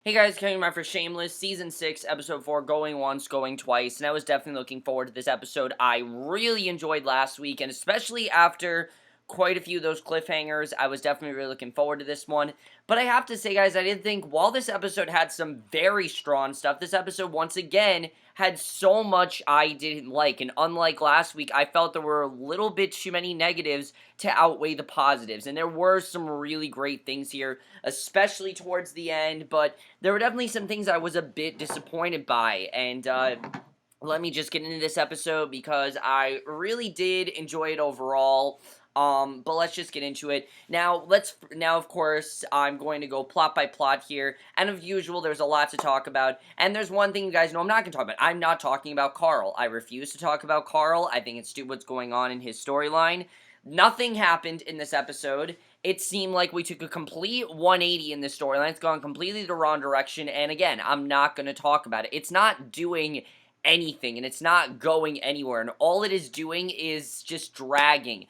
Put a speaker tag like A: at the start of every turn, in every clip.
A: Hey guys, coming back for Shameless, Season 6, Episode 4, Going Once, Going Twice, and I was definitely looking forward to this episode. I really enjoyed last week, and especially after quite a few of those cliffhangers, I was definitely really looking forward to this one. But I have to say, guys, I did think, while this episode had some very strong stuff, this episode, once again, had so much I didn't like, and unlike last week, I felt there were a little bit too many negatives to outweigh the positives, and there were some really great things here, especially towards the end, but there were definitely some things I was a bit disappointed by, and let me just get into this episode because I really did enjoy it overall. But let's just get into it. Now, of course, I'm going to go plot by plot here, and as usual, there's a lot to talk about, and there's one thing you guys know I'm not going to talk about. I'm not talking about Carl. I refuse to talk about Carl. I think it's stupid what's going on in his storyline. Nothing happened in this episode. It seemed like we took a complete 180 in this storyline. It's gone completely the wrong direction, and again, I'm not going to talk about it. It's not doing anything, and it's not going anywhere, and all it is doing is just dragging.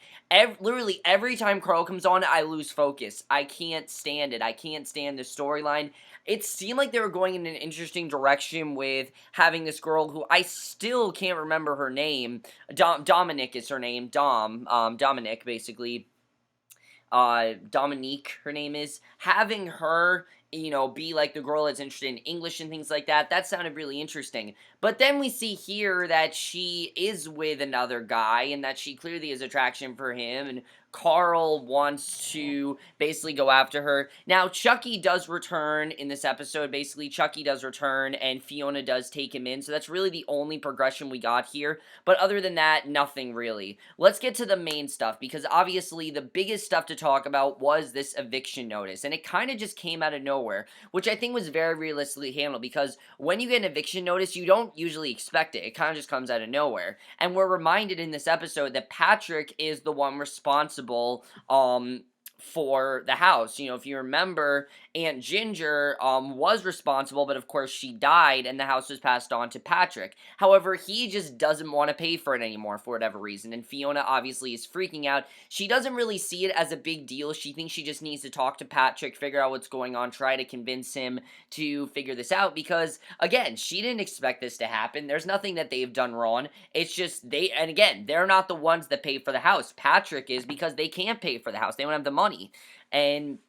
A: Literally, every time Carl comes on, I lose focus. I can't stand it. I can't stand the storyline. It seemed like they were going in an interesting direction with having this girl who I still can't remember her name. Dominic is her name. Dominic, basically. Dominique, her name is, having her, be like the girl that's interested in English and things like that. That sounded really interesting. But then we see here that she is with another guy and that she clearly has attraction for him, and Carl wants to basically go after her. Now, Chuckie does return in this episode. Basically, Chuckie does return and Fiona does take him in. So that's really the only progression we got here. But other than that, nothing really. Let's get to the main stuff, because obviously the biggest stuff to talk about was this eviction notice. And it kind of just came out of nowhere, which I think was very realistically handled, because when you get an eviction notice, you don't usually expect it. It kind of just comes out of nowhere. And we're reminded in this episode that Patrick is the one responsible for the house. If you remember, Aunt Ginger was responsible, but of course she died and the house was passed on to Patrick. However, he just doesn't want to pay for it anymore for whatever reason, and Fiona obviously is freaking out. She doesn't really see it as a big deal. She thinks she just needs to talk to Patrick, figure out what's going on, try to convince him to figure this out, because again, she didn't expect this to happen. There's nothing that they've done wrong. It's just and again, they're not the ones that pay for the house. Patrick is, because they can't pay for the house. They don't have the money. And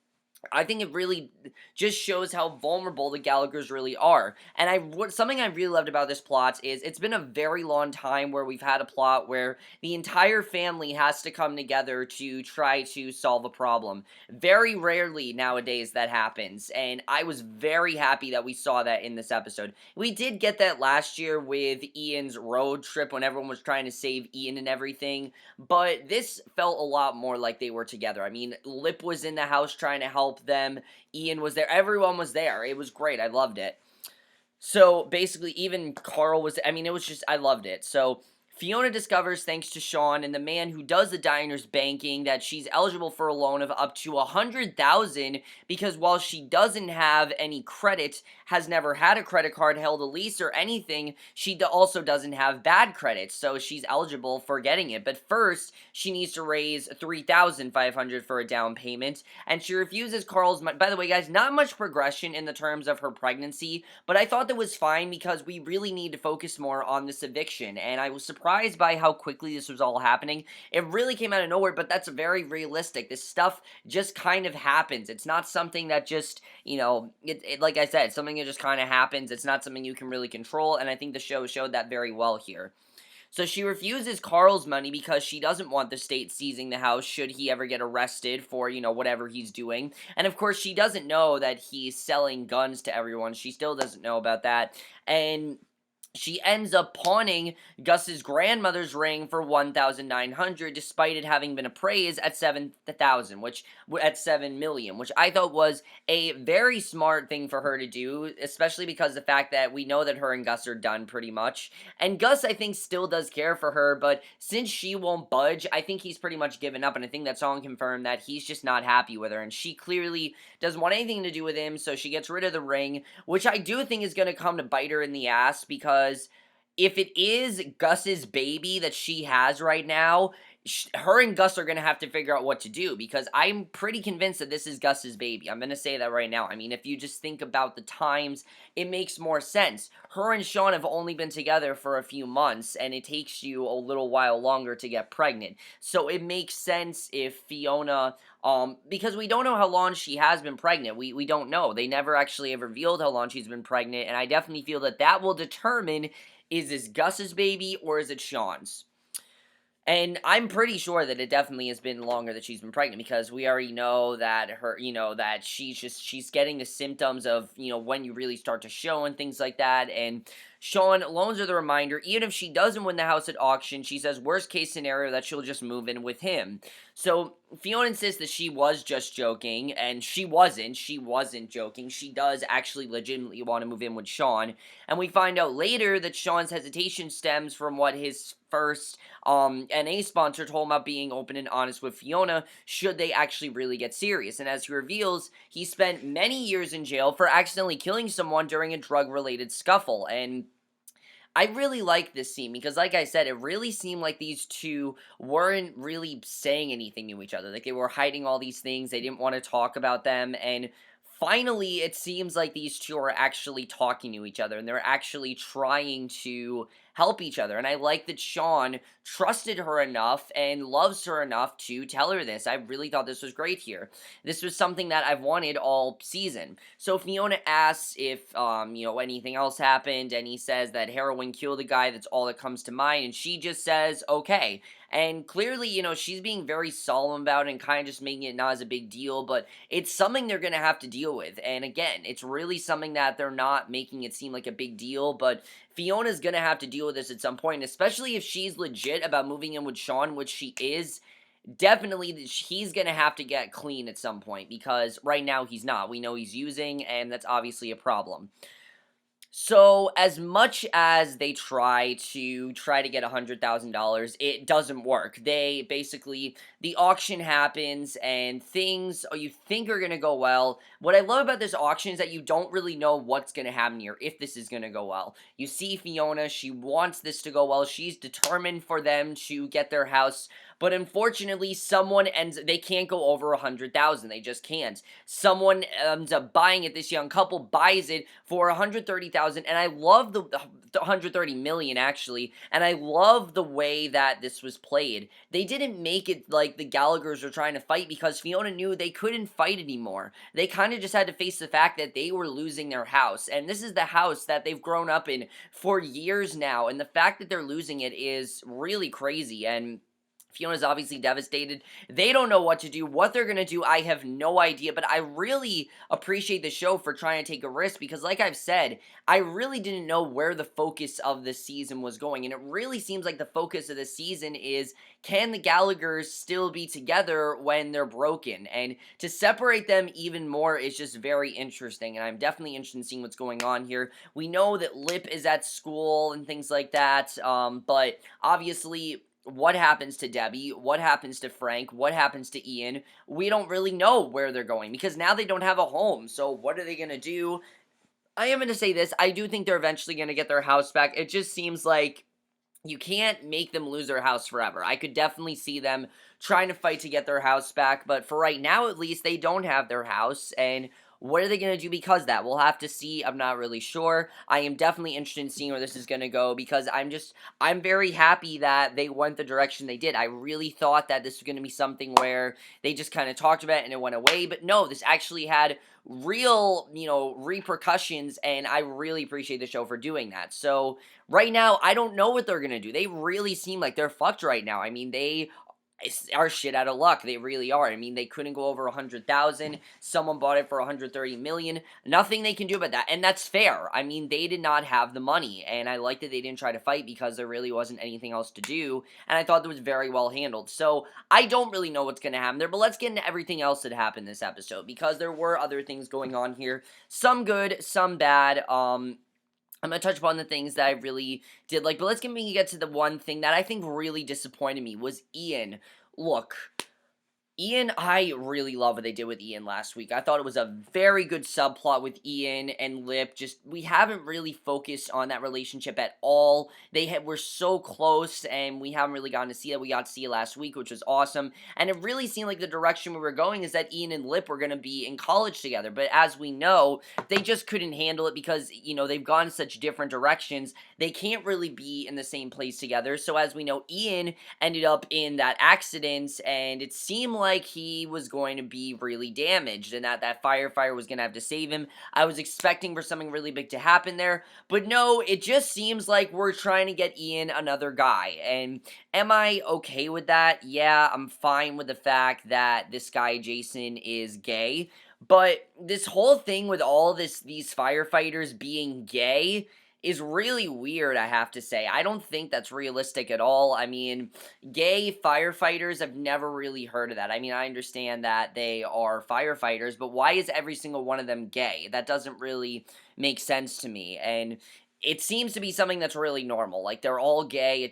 A: I think it really just shows how vulnerable the Gallaghers really are. And something I really loved about this plot is it's been a very long time where we've had a plot where the entire family has to come together to try to solve a problem. Very rarely nowadays that happens, and I was very happy that we saw that in this episode. We did get that last year with Ian's road trip when everyone was trying to save Ian and everything, but this felt a lot more like they were together. I mean, Lip was in the house trying to help them. Ian was there. Everyone was there. It was great. I loved it. So basically, even Carl was, it was just, I loved it. So Fiona discovers, thanks to Sean and the man who does the diner's banking, that she's eligible for a loan of up to $100,000, because while she doesn't have any credit, has never had a credit card, held a lease, or anything, she also doesn't have bad credit, so she's eligible for getting it. But first, she needs to raise $3,500 for a down payment, and she refuses Carl's money. By the way, guys, not much progression in the terms of her pregnancy, but I thought that was fine because we really need to focus more on this eviction, and I was surprised by how quickly this was all happening. It really came out of nowhere, but that's very realistic. This stuff just kind of happens. It's not something that just, like I said, something that just kind of happens. It's not something you can really control, and I think the show showed that very well here. So she refuses Carl's money because she doesn't want the state seizing the house should he ever get arrested for, whatever he's doing. And of course, she doesn't know that he's selling guns to everyone. She still doesn't know about that. And she ends up pawning Gus's grandmother's ring for $1,900, despite it having been appraised at $7,000, at $7 million, which I thought was a very smart thing for her to do, especially because the fact that we know that her and Gus are done pretty much. And Gus, I think, still does care for her, but since she won't budge, I think he's pretty much given up, and I think that's all confirmed that he's just not happy with her, and she clearly doesn't want anything to do with him, so she gets rid of the ring, which I do think is going to come to bite her in the ass, because if it is Gus's baby that she has right now, her and Gus are going to have to figure out what to do, because I'm pretty convinced that this is Gus's baby. I'm going to say that right now. I mean, if you just think about the times, it makes more sense. Her and Sean have only been together for a few months, and it takes you a little while longer to get pregnant. So it makes sense if Fiona, because we don't know how long she has been pregnant. We don't know. They never actually have revealed how long she's been pregnant, and I definitely feel that that will determine, is this Gus's baby or is it Sean's? And I'm pretty sure that it definitely has been longer that she's been pregnant, because we already know that that she's getting the symptoms of, when you really start to show and things like that. And Sean loans her the reminder, even if she doesn't win the house at auction, she says worst case scenario that she'll just move in with him. So Fiona insists that she was just joking, and she wasn't joking. She does actually legitimately want to move in with Sean. And we find out later that Sean's hesitation stems from what his first NA sponsor told him about being open and honest with Fiona should they actually really get serious. And as he reveals, he spent many years in jail for accidentally killing someone during a drug-related scuffle. And I really like this scene because, like I said, it really seemed like these two weren't really saying anything to each other. Like, they were hiding all these things. They didn't want to talk about them. And finally, it seems like these two are actually talking to each other, and they're actually trying to help each other. And I like that Sean trusted her enough and loves her enough to tell her this. I really thought this was great here. This was something that I've wanted all season. So Fiona asks if, anything else happened, and he says that heroin killed the guy. That's all that comes to mind, and she just says, okay. And clearly, she's being very solemn about it and kind of just making it not as a big deal, but it's something they're going to have to deal with. And again, it's really something that they're not making it seem like a big deal, but Fiona's going to have to deal with this at some point, especially if she's legit about moving in with Sean, which she is. Definitely, he's going to have to get clean at some point, because right now he's not. We know he's using, and that's obviously a problem. So, as much as they try to get $100,000, it doesn't work. They basically, the auction happens, and things you think are going to go well. What I love about this auction is that you don't really know what's going to happen here, if this is going to go well. You see Fiona, she wants this to go well. She's determined for them to get their house, but unfortunately, they can't go over 100,000. They just can't. Someone ends up buying it. This young couple buys it for 130,000, and I love the 130 million actually, and I love the way that this was played. They didn't make it like the Gallaghers were trying to fight, because Fiona knew they couldn't fight anymore. They kind of just had to face the fact that they were losing their house, and this is the house that they've grown up in for years now, and the fact that they're losing it is really crazy. And Fiona's obviously devastated. They don't know what to do. What they're going to do, I have no idea. But I really appreciate the show for trying to take a risk, because like I've said, I really didn't know where the focus of the season was going. And it really seems like the focus of the season is, can the Gallaghers still be together when they're broken? And to separate them even more is just very interesting. And I'm definitely interested in seeing what's going on here. We know that Lip is at school and things like that. But obviously, what happens to Debbie, what happens to Frank, what happens to Ian, we don't really know where they're going, because now they don't have a home. So what are they going to do? I am going to say this, I do think they're eventually going to get their house back. It just seems like you can't make them lose their house forever. I could definitely see them trying to fight to get their house back, but for right now at least, they don't have their house, and what are they going to do because of that? We'll have to see. I'm not really sure. I am definitely interested in seeing where this is going to go, because I'm very happy that they went the direction they did. I really thought that this was going to be something where they just kind of talked about it and it went away, but no, this actually had real, repercussions, and I really appreciate the show for doing that. So, right now, I don't know what they're going to do. They really seem like they're fucked right now. I mean, they are shit out of luck. They really are. I mean, they couldn't go over 100,000. Someone bought it for 130 million. Nothing they can do about that, and that's fair. I mean, they did not have the money, and I like that they didn't try to fight, because there really wasn't anything else to do, and I thought that was very well handled. So, I don't really know what's going to happen there, but let's get into everything else that happened this episode, because there were other things going on here. Some good, some bad. I'm going to touch upon the things that I really did like, but let's get to the one thing that I think really disappointed me was Ian. Look, Ian, I really love what they did with Ian last week. I thought it was a very good subplot with Ian and Lip. Just we haven't really focused on that relationship at all. Were so close, and we haven't really gotten to see it. We got to see it last week, which was awesome. And it really seemed like the direction we were going is that Ian and Lip were going to be in college together. But as we know, they just couldn't handle it because they've gone such different directions. They can't really be in the same place together. So as we know, Ian ended up in that accident, and it seemed like he was going to be really damaged and that firefighter was going to have to save him. I was expecting for something really big to happen there, but no, it just seems like we're trying to get Ian another guy. And am I okay with that? Yeah, I'm fine with the fact that this guy Jason is gay, but this whole thing with all these firefighters being gay is really weird, I have to say. I don't think that's realistic at all. I mean, gay firefighters, I've never really heard of that. I mean, I understand that they are firefighters, but why is every single one of them gay? That doesn't really make sense to me. And it seems to be something that's really normal. Like they're all gay.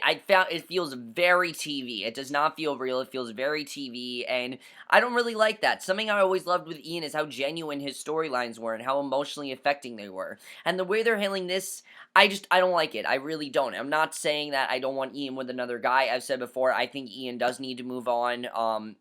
A: I found it feels very TV. It does not feel real. It feels very TV, and I don't really like that. Something I always loved with Ian is how genuine his storylines were and how emotionally affecting they were. And the way they're handling this, I don't like it. I really don't. I'm not saying that I don't want Ian with another guy. I've said before, I think Ian does need to move on.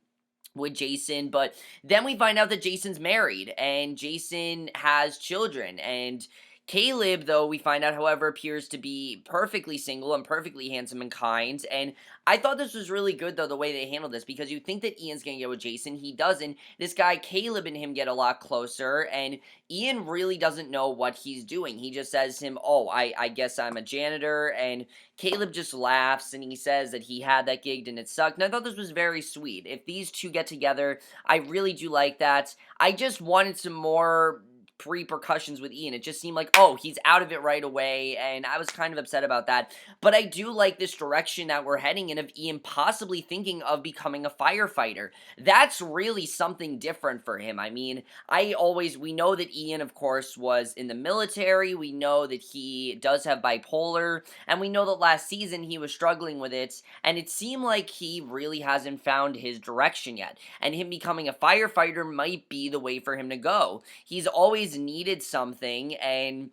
A: With Jason, but then we find out that Jason's married and Jason has children, and Caleb, though, we find out, however, appears to be perfectly single and perfectly handsome and kind, and I thought this was really good, though, the way they handled this, because you think that Ian's gonna get with Jason, he doesn't. This guy, Caleb, and him get a lot closer, and Ian really doesn't know what he's doing. He just says to him, oh, I guess I'm a janitor, and Caleb just laughs, and he says that he had that gig and it sucked, and I thought this was very sweet. If these two get together, I really do like that. I just wanted some more repercussions with Ian. It just seemed like, oh, he's out of it right away, and I was kind of upset about that. But I do like this direction that we're heading in of Ian possibly thinking of becoming a firefighter. That's really something different for him. I mean, we know that Ian, of course, was in the military. We know that he does have bipolar, and we know that last season he was struggling with it, and it seemed like he really hasn't found his direction yet. And him becoming a firefighter might be the way for him to go. He's always needed something, and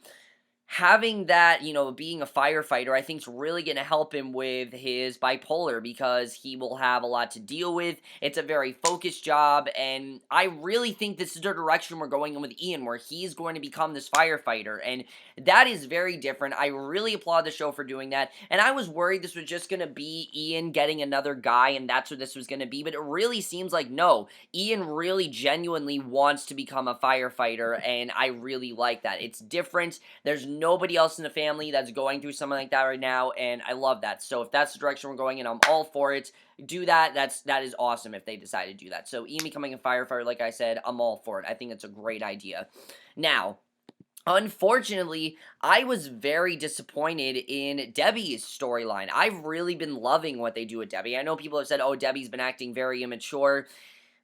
A: having that, being a firefighter, I think is really going to help him with his bipolar because he will have a lot to deal with. It's a very focused job, and I really think this is the direction we're going in with Ian, where he's going to become this firefighter, and that is very different. I really applaud the show for doing that, and I was worried this was just going to be Ian getting another guy, and that's what this was going to be, but it really seems like, no, Ian really genuinely wants to become a firefighter, and I really like that. It's different. There's nobody else in the family that's going through something like that right now, and I love that. So if that's the direction we're going in, I'm all for it. Do that. That is awesome if they decide to do that. So Ian becoming a firefighter, like I said, I'm all for it. I think it's a great idea. Now, unfortunately, I was very disappointed in Debbie's storyline. I've really been loving what they do with Debbie. I know people have said, oh, Debbie's been acting very immature.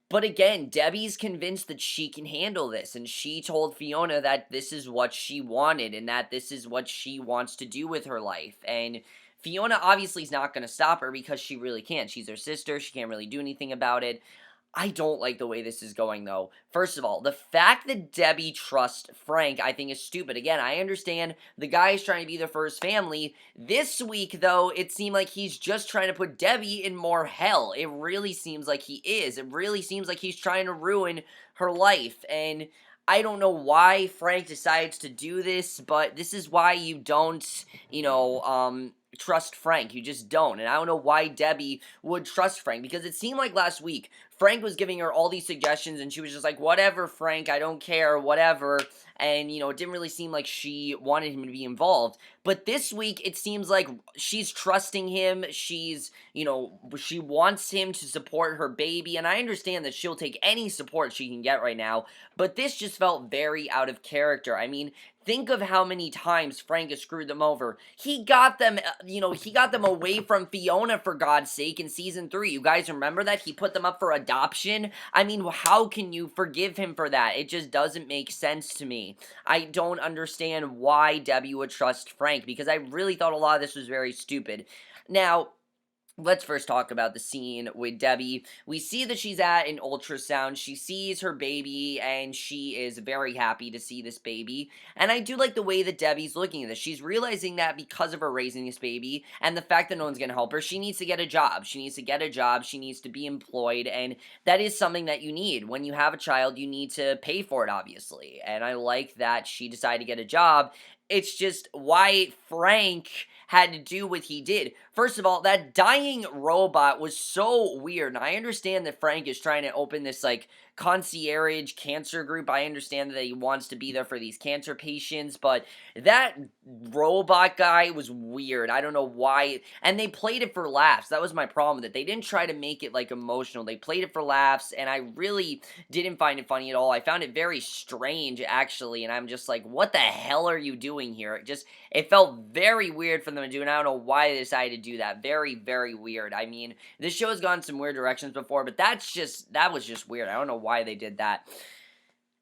A: But again, Debbie's convinced that she can handle this, and she told Fiona that this is what she wanted, and that this is what she wants to do with her life, and Fiona obviously is not going to stop her because she really can't. She's her sister, she can't really do anything about it. I don't like the way this is going, though. First of all, the fact that Debbie trusts Frank, I think, is stupid. Again, I understand the guy is trying to be the first family. This week, though, it seemed like he's just trying to put Debbie in more hell. It really seems like he is. It really seems like he's trying to ruin her life, and I don't know why Frank decides to do this, but this is why you don't, trust Frank. You just don't. And I don't know why Debbie would trust Frank, because it seemed like last week Frank was giving her all these suggestions and she was just like, whatever, Frank, I don't care, whatever. And, it didn't really seem like she wanted him to be involved. But this week, it seems like she's trusting him. She wants him to support her baby. And I understand that she'll take any support she can get right now. But this just felt very out of character. I mean, think of how many times Frank has screwed them over. He got them, he got them away from Fiona, for God's sake, in season 3. You guys remember that? He put them up for adoption. I mean, how can you forgive him for that? It just doesn't make sense to me. I don't understand why Debbie would trust Frank, because I really thought a lot of this was very stupid. Now, Let's first talk about the scene with Debbie. We see that she's at an ultrasound. She sees her baby and she is very happy to see this baby. And I do like the way that Debbie's looking at this. She's realizing that because of her raising this baby and the fact that no one's going to help her, she needs to get a job. She needs to get a job. She needs to be employed. And that is something that you need. When you have a child, you need to pay for it, obviously. And I like that she decided to get a job. It's just why Frank had to do what he did. First of all, that dying robot was so weird. And I understand that Frank is trying to open this like concierge cancer group. I understand that he wants to be there for these cancer patients, but that robot guy was weird. I don't know why. And they played it for laughs. That was my problem with it. They didn't try to make it like emotional. They played it for laughs, and I really didn't find it funny at all. I found it very strange, actually, and I'm just like, what the hell are you doing here? It felt very weird for them to do, and I don't know why they decided to do that. Very, very weird. I mean, this show has gone some weird directions before, but that was just weird. I don't know why they did that.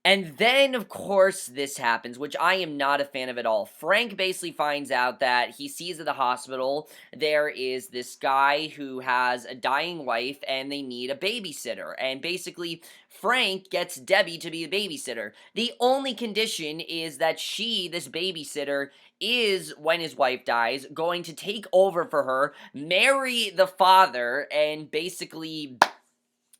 A: And then, of course, this happens, which I am not a fan of at all. Frank basically finds out that he sees at the hospital there is this guy who has a dying wife and they need a babysitter. And basically, Frank gets Debbie to be the babysitter. The only condition is that she, this babysitter, is, when his wife dies, going to take over for her, marry the father, and basically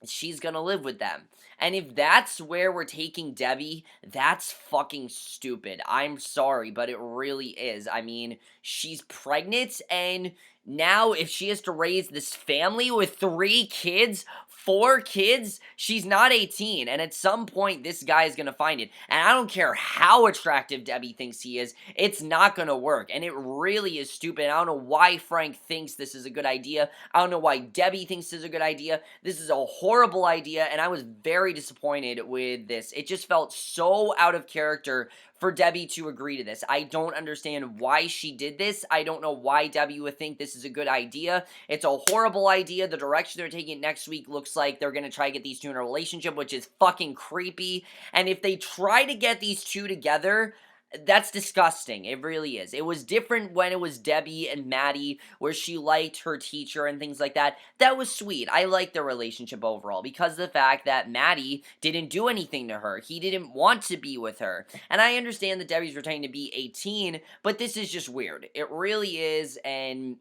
A: she's gonna live with them. And if that's where we're taking Debbie, that's fucking stupid. I'm sorry, but it really is. I mean, she's pregnant, and now if she has to raise this family with 3 kids, 4 kids, she's not 18. And at some point, this guy is gonna find it. And I don't care how attractive Debbie thinks he is, it's not gonna work. And it really is stupid. I don't know why Frank thinks this is a good idea. I don't know why Debbie thinks this is a good idea. This is a horrible idea, and I was very disappointed with this. It just felt so out of character for Debbie to agree to this. I don't understand why she did this. I don't know why Debbie would think this is a good idea. It's a horrible idea. The direction they're taking it next week looks like they're going to try to get these two in a relationship, which is fucking creepy. And if they try to get these two together, that's disgusting. It really is. It was different when it was Debbie and Maddie, where she liked her teacher and things like that. That was sweet. I liked their relationship overall because of the fact that Maddie didn't do anything to her. He didn't want to be with her. And I understand that Debbie's pretending to be 18, but this is just weird. It really is, and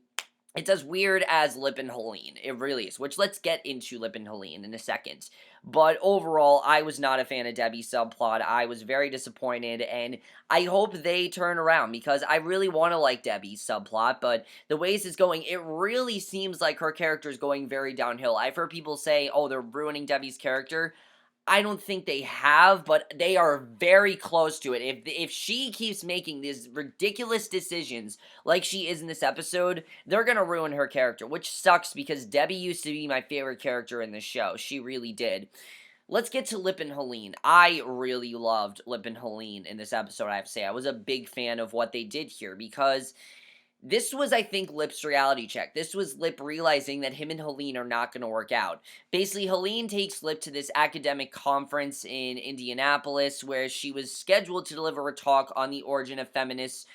A: it's as weird as Lip and Helene. It really is. Which, let's get into Lip and Helene in a second. But overall, I was not a fan of Debbie's subplot. I was very disappointed, and I hope they turn around, because I really want to like Debbie's subplot, but the ways it's going, it really seems like her character is going very downhill. I've heard people say, oh, they're ruining Debbie's character. I don't think they have, but they are very close to it. If she keeps making these ridiculous decisions like she is in this episode, they're gonna ruin her character, which sucks because Debbie used to be my favorite character in the show. She really did. Let's get to Lip and Helene. I really loved Lip and Helene in this episode, I have to say. I was a big fan of what they did here because this was, I think, Lip's reality check. This was Lip realizing that him and Helene are not going to work out. Basically, Helene takes Lip to this academic conference in Indianapolis where she was scheduled to deliver a talk on the origin of feminist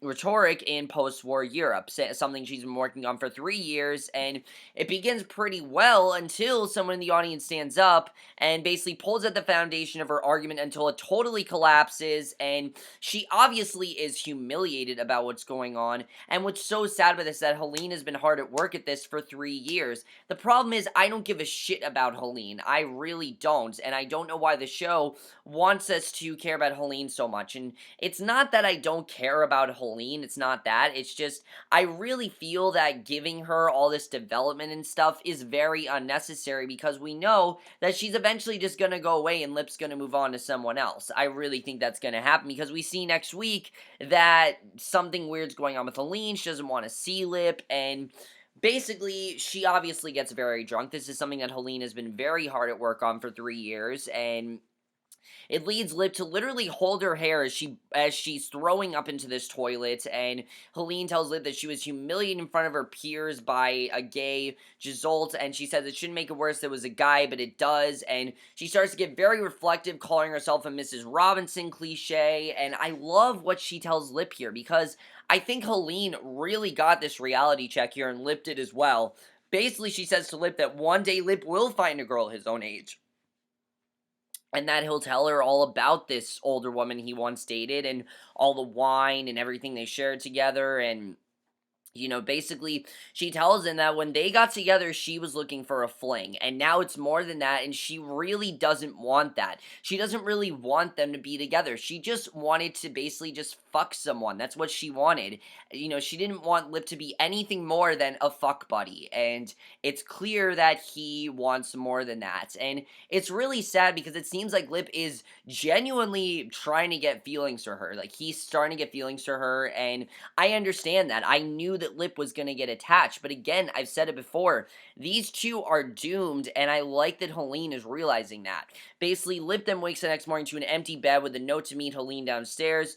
A: rhetoric in post-war Europe, something she's been working on for 3 years, and it begins pretty well until someone in the audience stands up and basically pulls at the foundation of her argument until it totally collapses, and she obviously is humiliated about what's going on. And what's so sad about this is that Helene has been hard at work at this for 3 years. The problem is, I don't give a shit about Helene. I really don't, and I don't know why the show wants us to care about Helene so much. And it's not that I don't care about Helene, it's not that, it's just, I really feel that giving her all this development and stuff is very unnecessary, because we know that she's eventually just gonna go away and Lip's gonna move on to someone else. I really think that's gonna happen, because we see next week that something weird's going on with Helene. She doesn't want to see Lip, and basically, she obviously gets very drunk. This is something that Helene has been very hard at work on for 3 years, and It leads Lip to literally hold her hair as she's throwing up into this toilet, and Helene tells Lip that she was humiliated in front of her peers by a gay Gizolt, and she says it shouldn't make it worse that it was a guy, but it does, and she starts to get very reflective, calling herself a Mrs. Robinson cliche, and I love what she tells Lip here, because I think Helene really got this reality check here, and Lip did as well. Basically, she says to Lip that one day Lip will find a girl his own age, and that he'll tell her all about this older woman he once dated and all the wine and everything they shared together. And basically, she tells him that when they got together, she was looking for a fling, and now it's more than that, and she really doesn't want that. She doesn't really want them to be together. She just wanted to basically just fuck someone. That's what she wanted. She didn't want Lip to be anything more than a fuck buddy, and it's clear that he wants more than that. And it's really sad because it seems like Lip is genuinely trying to get feelings for her. Like, he's starting to get feelings for her, and I understand that. I knew that Lip was going to get attached, but again, I've said it before, these two are doomed, and I like that Helene is realizing that. Basically, Lip then wakes the next morning to an empty bed with a note to meet Helene downstairs.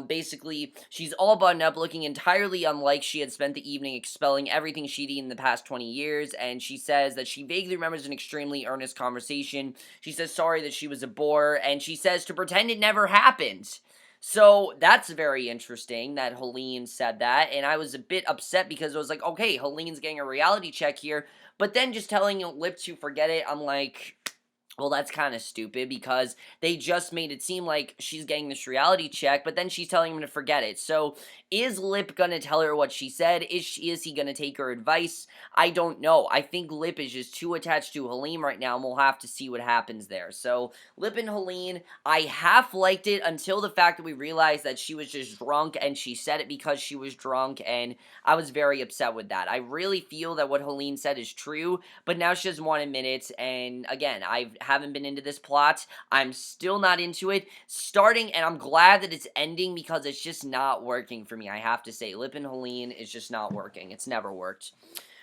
A: Basically, she's all buttoned up, looking entirely unlike she had spent the evening expelling everything she'd eaten in the past 20 years, and she says that she vaguely remembers an extremely earnest conversation. She says sorry that she was a bore, and she says to pretend it never happened. So, that's very interesting that Helene said that, and I was a bit upset because I was like, okay, Helene's getting a reality check here, but then just telling Lip to forget it, I'm like, well, that's kind of stupid because they just made it seem like she's getting this reality check, but then she's telling him to forget it. So, is Lip gonna tell her what she said? Is he gonna take her advice? I don't know. I think Lip is just too attached to Helene right now, and we'll have to see what happens there. So, Lip and Helene, I half liked it until the fact that we realized that she was just drunk, and she said it because she was drunk, and I was very upset with that. I really feel that what Helene said is true, but now she doesn't want to admit it, and again, I haven't been into this plot. I'm still not into it. Starting, and I'm glad that it's ending because it's just not working for me, I have to say. Lip and Helene is just not working. It's never worked.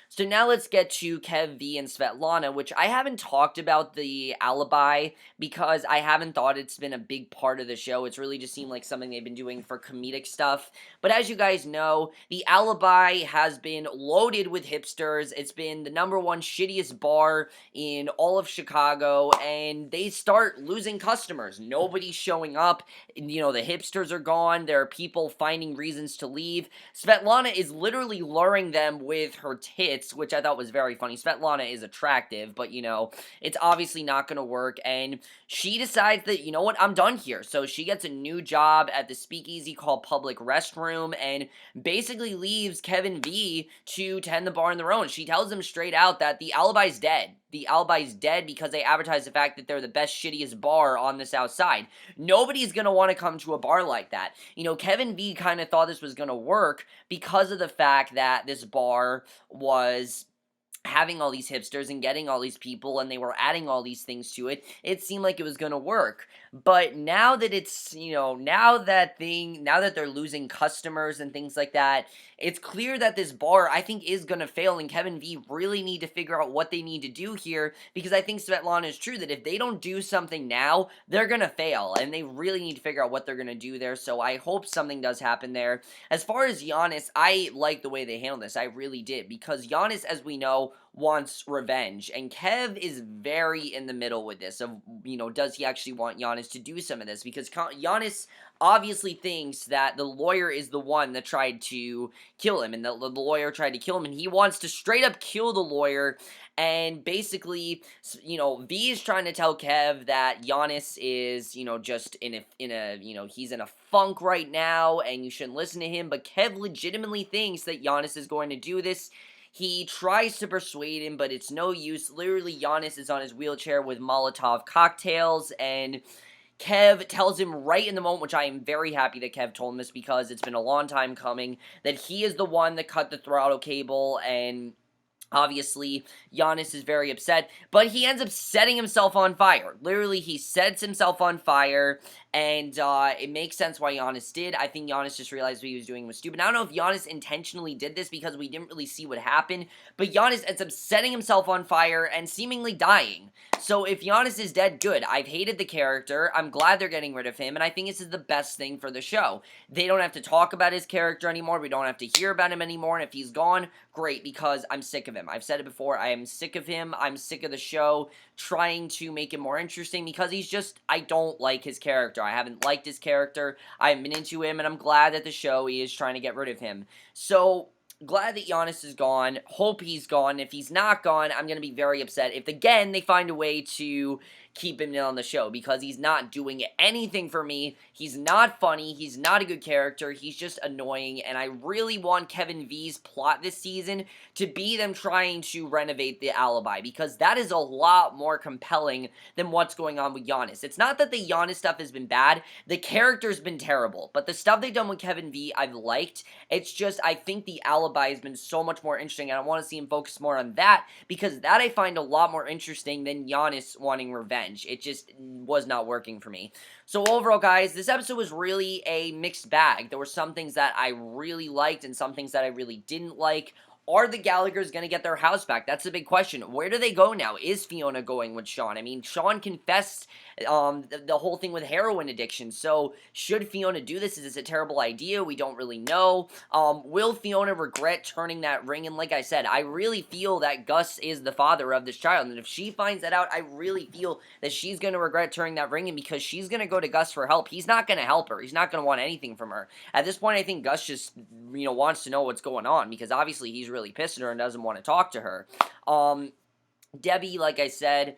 A: So now let's get to Kev V and Svetlana, which I haven't talked about the Alibi because I haven't thought it's been a big part of the show. It's really just seemed like something they've been doing for comedic stuff. But as you guys know, the Alibi has been loaded with hipsters. It's been the #1 shittiest bar in all of Chicago, and they start losing customers. Nobody's showing up. The hipsters are gone. There are people finding reasons to leave. Svetlana is literally luring them with her tits, which I thought was very funny. Svetlana is attractive, but, it's obviously not going to work, and she decides that, you know what, I'm done here. So she gets a new job at the speakeasy called Public Restroom, and basically leaves Kev and V to tend the bar on their own. She tells them straight out that the Alibi's dead. The Alibi's dead because they advertise the fact that they're the best, shittiest bar on the South Side. Nobody's going to want to come to a bar like that. Kev and V kind of thought this was going to work because of the fact that this bar was having all these hipsters and getting all these people, and they were adding all these things to it. It seemed like it was gonna work. But now that it's, now that they're losing customers and things like that, it's clear that this bar, I think, is gonna fail, and Kev and V really need to figure out what they need to do here, because I think Svetlana is true, that if they don't do something now, they're gonna fail, and they really need to figure out what they're gonna do there, so I hope something does happen there. As far as Yanis, I like the way they handled this, I really did, because Yanis, as we know, wants revenge, and Kev is very in the middle with this, of, does he actually want Yanis to do some of this, because Yanis obviously thinks that the lawyer is the one that tried to kill him, and the lawyer tried to kill him, and he wants to straight up kill the lawyer, and basically, V is trying to tell Kev that Yanis is, just in a, he's in a funk right now, and you shouldn't listen to him, but Kev legitimately thinks that Yanis is going to do this. He tries to persuade him, but it's no use. Literally, Yanis is on his wheelchair with Molotov cocktails, and Kev tells him right in the moment, which I am very happy that Kev told him this, because it's been a long time coming, that he is the one that cut the throttle cable, and Obviously, Yanis is very upset, but he ends up setting himself on fire. Literally, he sets himself on fire, and it makes sense why Yanis did. I think Yanis just realized what he was doing was stupid. I don't know if Yanis intentionally did this because we didn't really see what happened, but Yanis ends up setting himself on fire and seemingly dying. So if Yanis is dead, good. I've hated the character. I'm glad they're getting rid of him, and I think this is the best thing for the show. They don't have to talk about his character anymore. We don't have to hear about him anymore, and if he's gone, great, because I'm sick of him. I've said it before, I am sick of him. I'm sick of the show trying to make it more interesting because I don't like his character. I haven't liked his character. I haven't been into him, and I'm glad that the show is trying to get rid of him. So, glad that Yanis is gone. Hope he's gone. If he's not gone, I'm going to be very upset if, again, they find a way to keep him on the show because he's not doing anything for me. He's not funny. He's not a good character. He's just annoying, and I really want Kev and V's plot this season to be them trying to renovate the Alibi because that is a lot more compelling than what's going on with Yanis. It's not that the Yanis stuff has been bad. The character's been terrible, but the stuff they've done with Kev and V, I've liked. It's just, I think the Alibi has been so much more interesting, and I want to see him focus more on that because that I find a lot more interesting than Yanis wanting revenge. It just was not working for me. So overall, guys, this episode was really a mixed bag. There were some things that I really liked and some things that I really didn't like. Are the Gallaghers going to get their house back? That's the big question. Where do they go now? Is Fiona going with Sean? I mean, Sean confessed the whole thing with heroin addiction. So, should Fiona do this? Is this a terrible idea? We don't really know. Will Fiona regret turning that ring in? Like I said, I really feel that Gus is the father of this child. And if she finds that out, I really feel that she's going to regret turning that ring in because she's going to go to Gus for help. He's not going to help her. He's not going to want anything from her. At this point, I think Gus just, wants to know what's going on because obviously he's really pissed at her and doesn't want to talk to her. Debbie, like I said,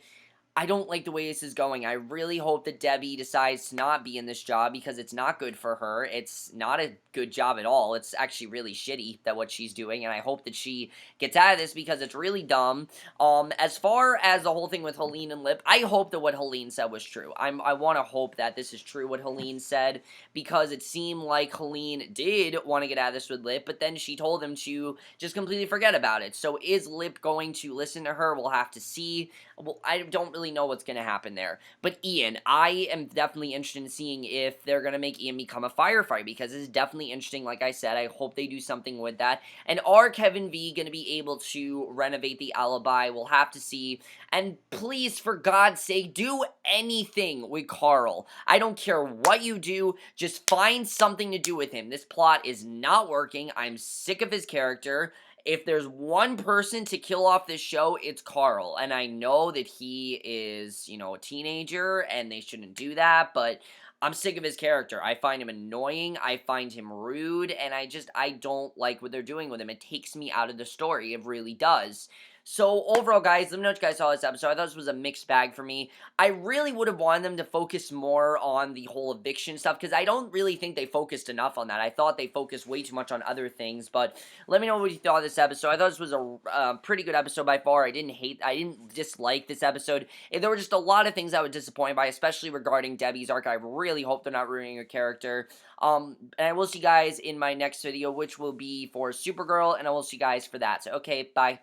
A: I don't like the way this is going. I really hope that Debbie decides to not be in this job because it's not good for her. It's not a good job at all. It's actually really shitty that what she's doing, and I hope that she gets out of this because it's really dumb. As far as the whole thing with Helene and Lip, I hope that what Helene said was true. I want to hope that this is true, what Helene said, because it seemed like Helene did want to get out of this with Lip, but then she told him to just completely forget about it. So is Lip going to listen to her? We'll have to see. Well, I don't really know what's going to happen there. But Ian, I am definitely interested in seeing if they're going to make Ian become a firefighter because it's definitely interesting, like I said. I hope they do something with that. And are Kev and V going to be able to renovate the Alibi? We'll have to see. And please, for God's sake, do anything with Carl. I don't care what you do. Just find something to do with him. This plot is not working. I'm sick of his character. If there's one person to kill off this show, it's Carl. And I know that he is, a teenager and they shouldn't do that, but I'm sick of his character. I find him annoying, I find him rude, and I don't like what they're doing with him. It takes me out of the story. It really does. So, overall, guys, let me know what you guys saw this episode. I thought this was a mixed bag for me. I really would have wanted them to focus more on the whole eviction stuff, because I don't really think they focused enough on that. I thought they focused way too much on other things, but let me know what you thought of this episode. I thought this was a pretty good episode by far. I didn't dislike this episode. There were just a lot of things I was disappointed by, especially regarding Debbie's arc. I really hope they're not ruining her character. And I will see you guys in my next video, which will be for Supergirl, and I will see you guys for that. So, okay, bye.